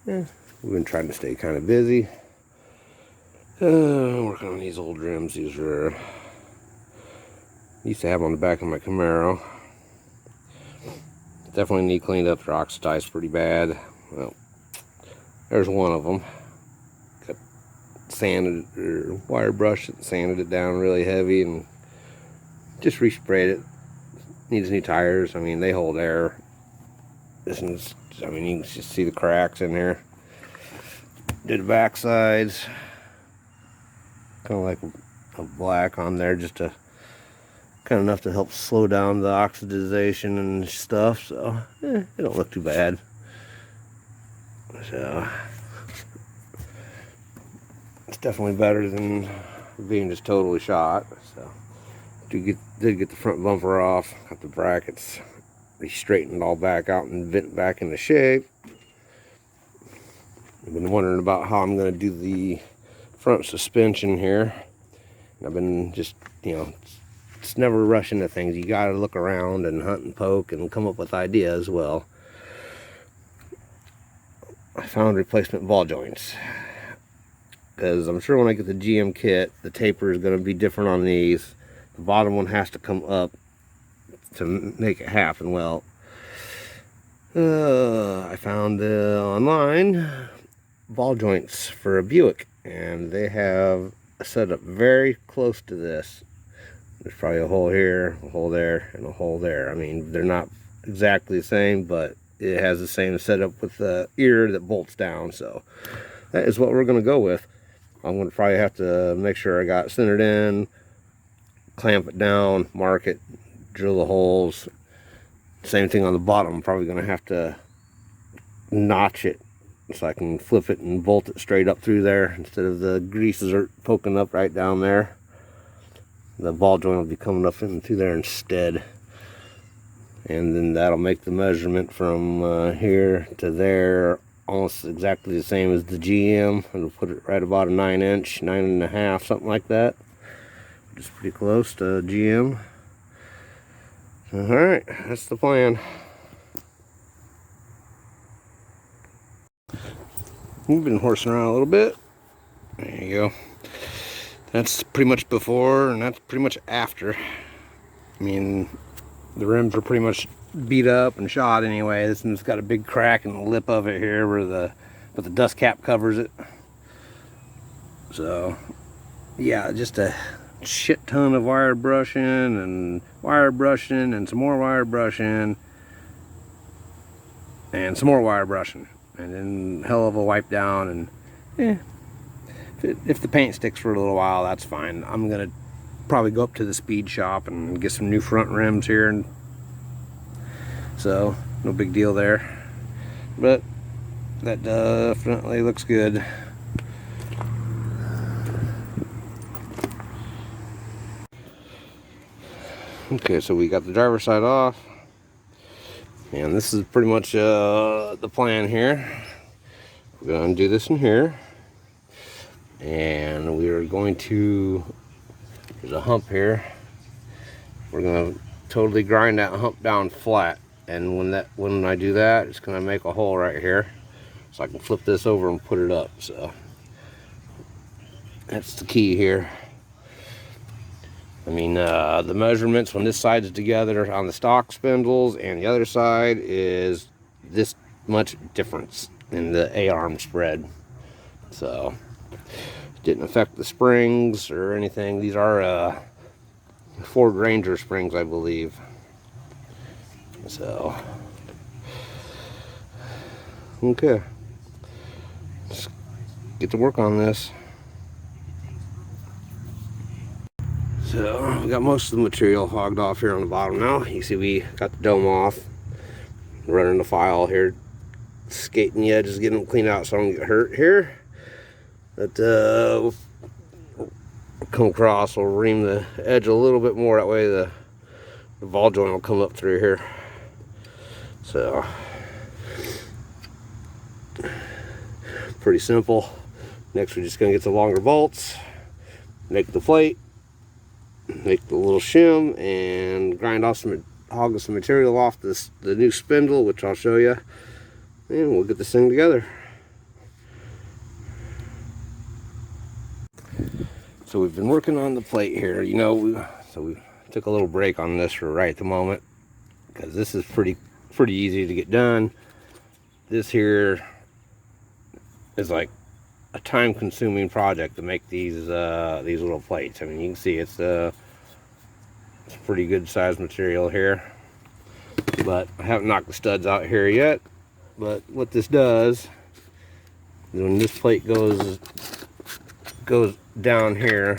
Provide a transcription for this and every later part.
we've been trying to stay kind of busy. Working on these old rims. These are used to have on the back of my Camaro. Definitely need cleaned up. They're oxidized pretty bad. Well, there's one of them. Got sanded or wire brushed it, sanded it down really heavy, and just resprayed it. Needs new tires. I mean, they hold air. This one's, I mean, you can just see the cracks in there. Did the back sides. Kind of like a black on there, just to kind of enough to help slow down the oxidization and stuff. So it don't look too bad. So it's definitely better than being just totally shot. So did get the front bumper off. Got the brackets straightened all back out and bent back into shape. I've been wondering about how I'm going to do the front suspension here. I've been just, it's never rush into things. You got to look around and hunt and poke and come up with ideas. Well, I found replacement ball joints, because I'm sure when I get the GM kit, the taper is going to be different on these. The bottom one has to come up to make it happen. Well, I found online ball joints for a Buick, and they have a setup very close to this. There's probably a hole here, a hole there, and a hole there. I mean, they're not exactly the same, but it has the same setup with the ear that bolts down. So that is what we're going to go with. I'm going to probably have to make sure I got it centered in, clamp it down, mark it, drill the holes. Same thing on the bottom. I'm probably going to have to notch it so I can flip it and bolt it straight up through there instead of the greases are poking up right down there. The ball joint will be coming up in through there instead, and then that'll make the measurement from here to there almost exactly the same as the GM. It'll put it right about a 9-inch, 9.5, something like that, which is pretty close to GM. Alright, that's the plan. We've been horsing around a little bit. There you go. That's pretty much before, and that's pretty much after. I mean, the rims are pretty much beat up and shot anyway. This one's got a big crack in the lip of it here where the dust cap covers it. So yeah, just a shit ton of wire brushing and some more wire brushing and some more wire brushing, and then hell of a wipe down. And if the paint sticks for a little while, that's fine. I'm gonna probably go up to the speed shop and get some new front rims here, and so no big deal there. But that definitely looks good. Okay, so we got the driver's side off, and this is pretty much the plan here. We're gonna do this in here, and we are going to, there's a hump here, we're going to totally grind that hump down flat, and when I do that, it's going to make a hole right here so I can flip this over and put it up. So that's the key here. I mean, the measurements when this side is together on the stock spindles and the other side is this much difference in the A-arm spread. So didn't affect the springs or anything. These are Ford Ranger springs, I believe. So okay, let's get to work on this. So we got most of the material hogged off here on the bottom now. You see we got the dome off, running the file here, skating the edges, getting them cleaned out so I don't get hurt here. But we'll come across, we'll ream the edge a little bit more, that way the ball joint will come up through here. So pretty simple. Next we're just going to get the longer bolts, make the plate, make the little shim, and grind off hog some material off the new spindle, which I'll show you, and we'll get this thing together. So we've been working on the plate here, you know. So we took a little break on this for right at the moment because this is pretty easy to get done. This here is like a time-consuming project to make these little plates. I mean, you can see it's pretty good sized material here, but I haven't knocked the studs out here yet. But what this does is when this plate goes down here,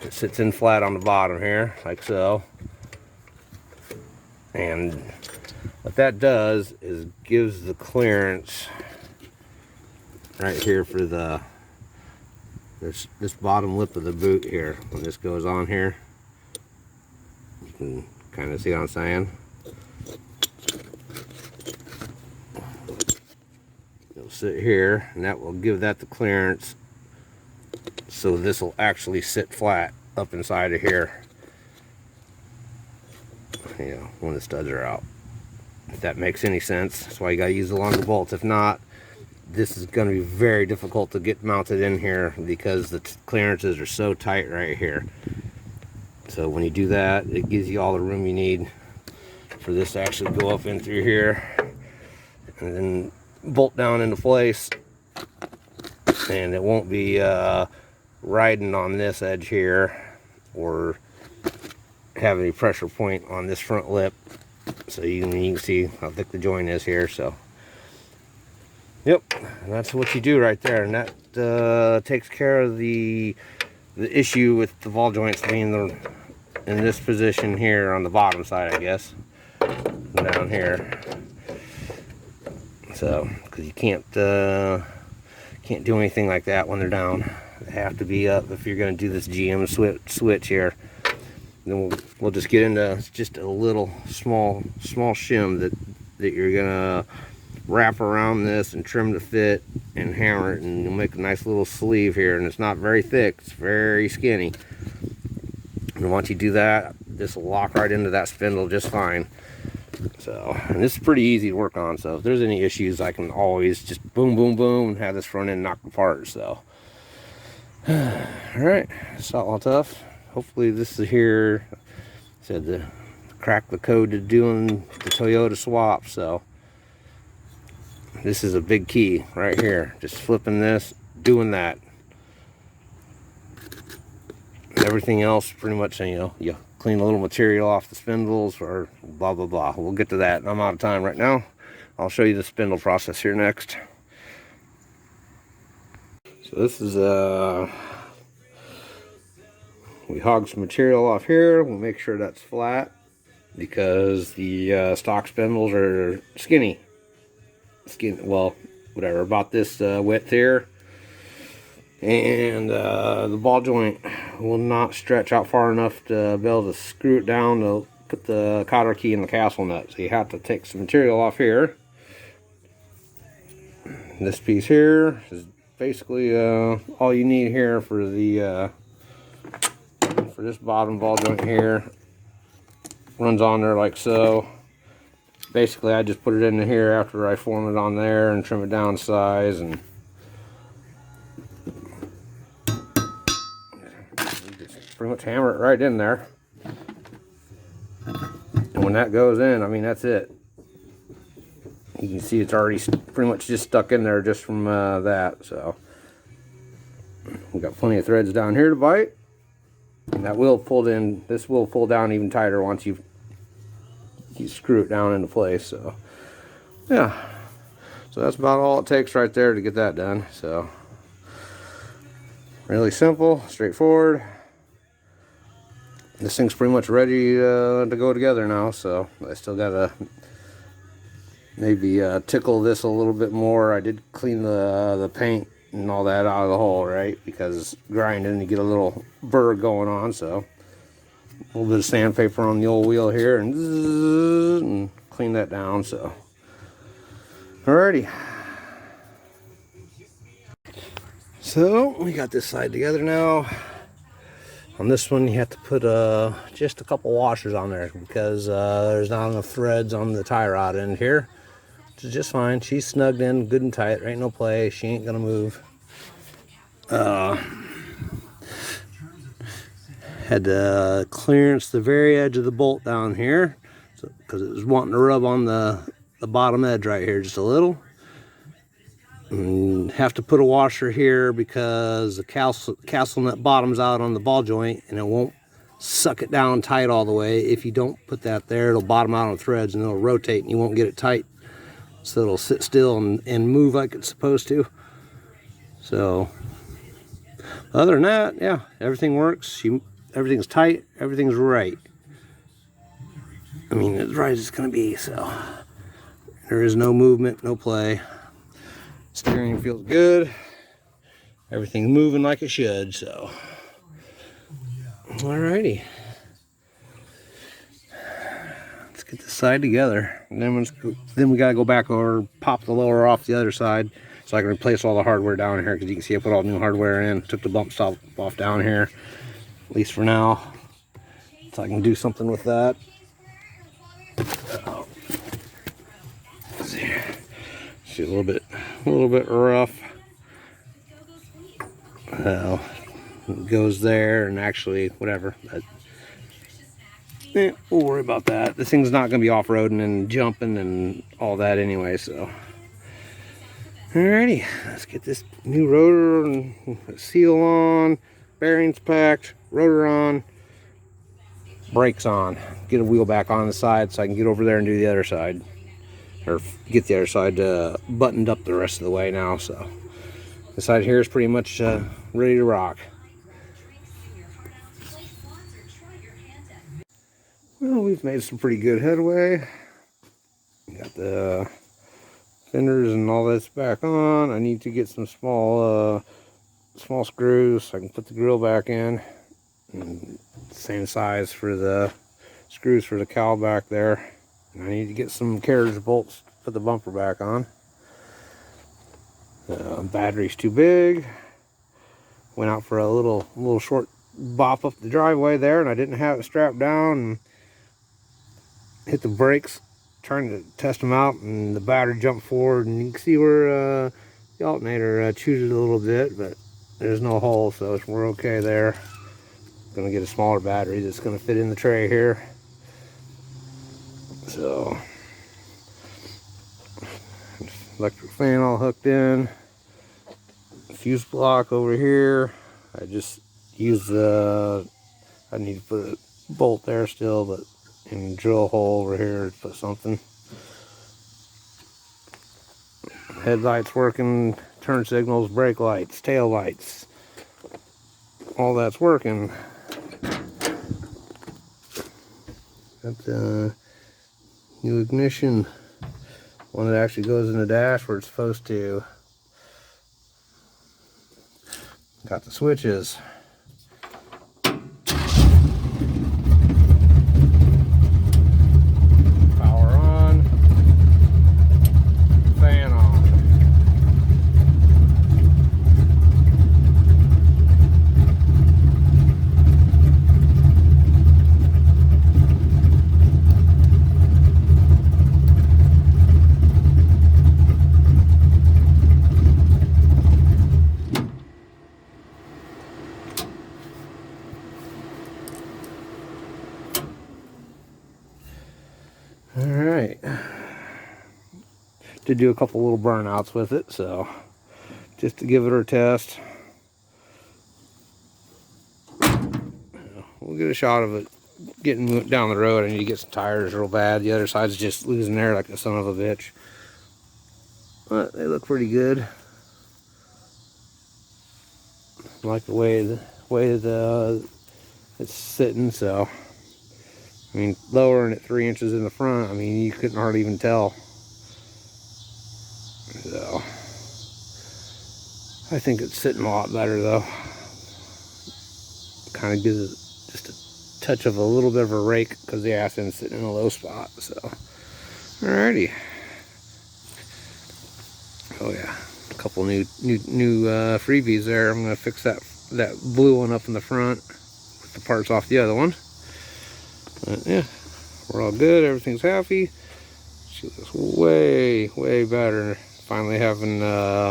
it sits in flat on the bottom here like so, and what that does is gives the clearance right here for this bottom lip of the boot here. When this goes on here, you can kind of see what I'm saying. It'll sit here, and that will give that the clearance, so this will actually sit flat up inside of here, you know, when the studs are out. If that makes any sense. That's why you got to use the longer bolts. If not, this is going to be very difficult to get mounted in here because the clearances are so tight right here. So when you do that, it gives you all the room you need for this to actually go up in through here and then bolt down into place, and it won't be riding on this edge here or have any pressure point on this front lip. So you can see how thick the joint is here. So yep, and that's what you do right there, and that takes care of the issue with the ball joints being in this position here on the bottom side, I guess, down here. So because you can't do anything like that when they're down. They have to be up if you're going to do this GM switch here. Then we'll just get into just a little small shim that you're gonna wrap around this and trim to fit and hammer it, and you'll make a nice little sleeve here. And it's not very thick, it's very skinny. And once you do that, this will lock right into that spindle just fine. So, and this is pretty easy to work on, so if there's any issues, I can always just boom boom boom and have this front end knocked apart. So alright, it's not all tough. Hopefully this is here, said to crack the code to doing the Toyota swap. So this is a big key right here. Just flipping this, doing that. Everything else pretty much, you know, you clean a little material off the spindles or blah blah blah. We'll get to that. I'm out of time right now. I'll show you the spindle process here next. So this is we hog some material off here. We'll make sure that's flat because the stock spindles are skinny. Well, whatever, about this width here. And the ball joint will not stretch out far enough to be able to screw it down to put the cotter key in the castle nut. So you have to take some material off here. This piece here is basically all you need here for the for this bottom ball joint here. Runs on there like so. Basically I just put it in here after I form it on there and trim it down size, and just pretty much hammer it right in there. And when that goes in, I mean, that's it. You can see it's already pretty much just stuck in there just from that. So we got plenty of threads down here to bite. And that will pull in, this will pull down even tighter once you screw it down into place. So yeah, so that's about all it takes right there to get that done. So really simple, straightforward. This thing's pretty much ready to go together now. So I still gotta maybe tickle this a little bit more. I did clean the paint and all that out of the hole, right? Because grinding, you get a little burr going on. So a little bit of sandpaper on the old wheel here and, zzz, and clean that down. So alrighty. So we got this side together now. On this one you have to put just a couple washers on there because there's not enough threads on the tie rod end here. Which is just fine. She's snugged in good and tight. There ain't no play. She ain't gonna move. Had to clearance the very edge of the bolt down here, because it was wanting to rub on the bottom edge right here just a little. And have to put a washer here because the castle nut bottoms out on the ball joint and it won't suck it down tight all the way. If you don't put that there, it'll bottom out on threads and it'll rotate and you won't get it tight. So it'll sit still and move like it's supposed to. So other than that, yeah, everything works. Everything's tight, everything's right. I mean, as right as it's gonna be, so there is no movement, no play. Steering feels good. Everything's moving like it should, so. Alrighty. Let's get this side together. And then we gotta go back over, pop the lower off the other side so I can replace all the hardware down here, because you can see I put all new hardware in, took the bump stop off down here, at least for now. So I can do something with that. Let's see. She's a little bit rough. Well, it goes there, and actually, whatever. We'll worry about that. This thing's not going to be off-roading and jumping and all that anyway, so. Alrighty, let's get this new rotor and seal on, bearings packed, rotor on, brakes on. Get a wheel back on the side so I can get over there and do the other side. Or get the other side buttoned up the rest of the way now, so. This side here is pretty much ready to rock. Well, we've made some pretty good headway. Got the fenders and all this back on. I need to get some small screws so I can put the grill back in. And same size for the screws for the cowl back there. And I need to get some carriage bolts to put the bumper back on. Battery's too big. Went out for a little short bop up the driveway there, and I didn't have it strapped down. And hit the brakes, trying to test them out, and the battery jumped forward, and you can see where the alternator chewed it a little bit, but there's no hole, so we're okay there. Gonna get a smaller battery that's gonna fit in the tray here. So, electric fan all hooked in. Fuse block over here. I just used I need to put a bolt there still, but and drill a hole over here to put something. Headlights working, turn signals, brake lights, tail lights. All that's working. Got the new ignition. One that actually goes in the dash where it's supposed to. Got the switches. Power on. Fan on. Alright, to do a couple little burnouts with it, so just to give it a test. We'll get a shot of it getting down the road. I need to get some tires real bad. The other side's just losing air like a son of a bitch, but they look pretty good. I like the way it's sitting, so I mean, lowering it 3 inches in the front, I mean, you couldn't hardly even tell. So, I think it's sitting a lot better though. Kind of gives it just a touch of a little bit of a rake because the ass end's sitting in a low spot. So, alrighty. Oh yeah, a couple new freebies there. I'm gonna fix that blue one up in the front with the parts off the other one. But yeah, we're all good. Everything's happy. She looks way better finally having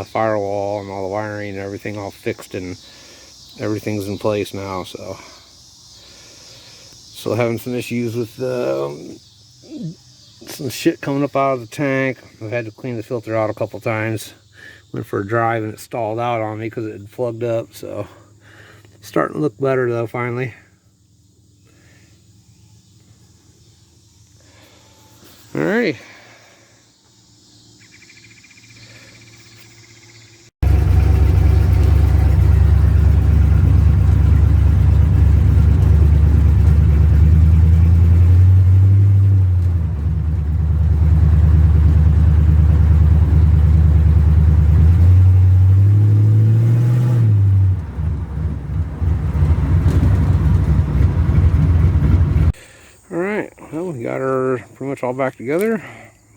firewall and all the wiring and everything all fixed, and everything's in place now. So still having some issues with some shit coming up out of the tank. I've had to clean the filter out a couple times. Went for a drive and it stalled out on me because it had plugged up. So starting to look better though, finally. Alrighty. Alright, well, we got her pretty much all back together.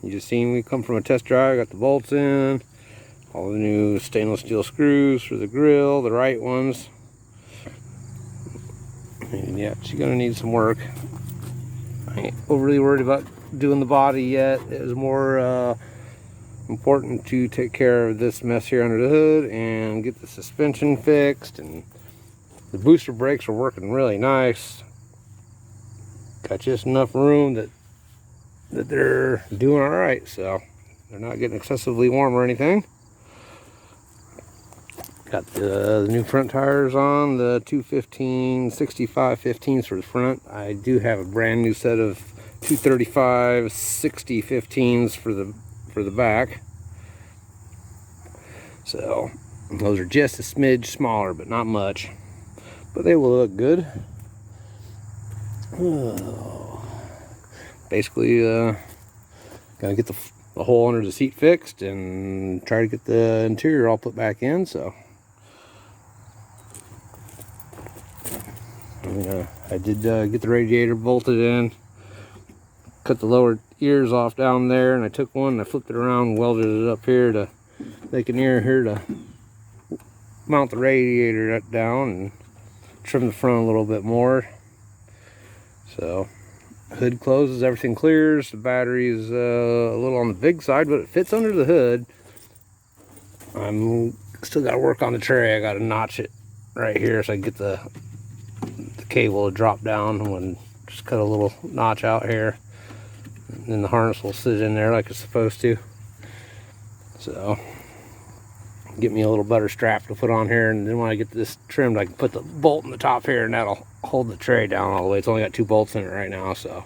You just seen me come from a test drive, got the bolts in, all the new stainless steel screws for the grill, the right ones. And yeah, she's gonna need some work. I ain't overly worried about doing the body yet. It was more important to take care of this mess here under the hood and get the suspension fixed. And the booster brakes are working really nice. Got just enough room that they're doing all right, so they're not getting excessively warm or anything. Got the new front tires on, the 215 65 15s for the front. I do have a brand new set of 235 60 15s for the back. So those are just a smidge smaller, but not much. But they will look good. Basically, gotta get the hole under the seat fixed and try to get the interior all put back in. So I did get the radiator bolted in, cut the lower ears off down there, and I took one and I flipped it around and welded it up here to make an ear here to mount the radiator down and trim the front a little bit more. So hood closes, everything clears. The battery is a little on the big side, but it fits under the hood. I'm still got to work on the tray. I got to notch it right here so I can get the cable to drop down. When just cut a little notch out here, and then the harness will sit in there like it's supposed to. So get me a little better strap to put on here, and then when I get this trimmed, I can put the bolt in the top here, and that'll hold the tray down all the way. It's only got 2 bolts in it right now, so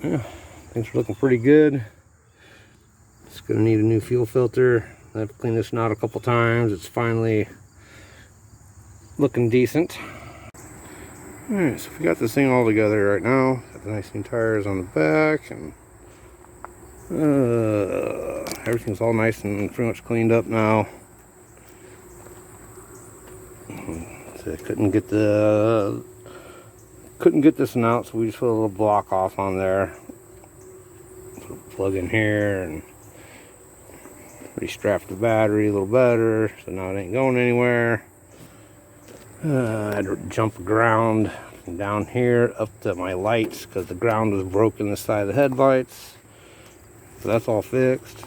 yeah, things are looking pretty good. It's gonna need a new fuel filter. I've cleaned this out a couple times. It's finally looking decent. Alright, so we got this thing all together right now. Got the nice new tires on the back, and everything's all nice and pretty much cleaned up now. So I couldn't get this one out, so we just put a little block off on there. Plug in here and restrap the battery a little better, so now it ain't going anywhere. I had to jump ground from down here up to my lights because the ground was broken this side of the headlights. So that's all fixed.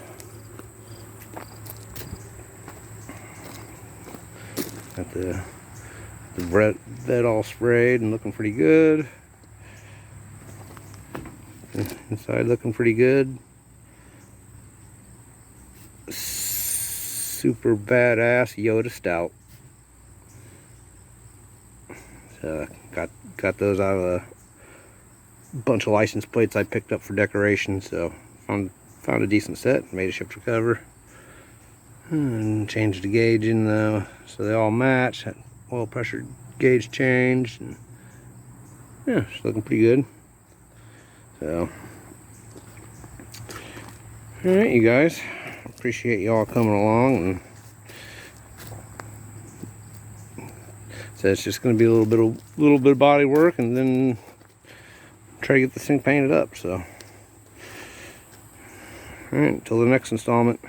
Got the bed all sprayed and looking pretty good. Inside looking pretty good. Super badass Yoda Stout. So got those out of a bunch of license plates I picked up for decoration. So found a decent set. Made a shifter cover and changed the gauge in the so they all match. Had oil pressure gauge changed, and yeah, it's looking pretty good. So alright, you guys, appreciate y'all coming along, and so it's just going to be a little bit of body work, and then try to get this thing painted up. So alright, until the next installment.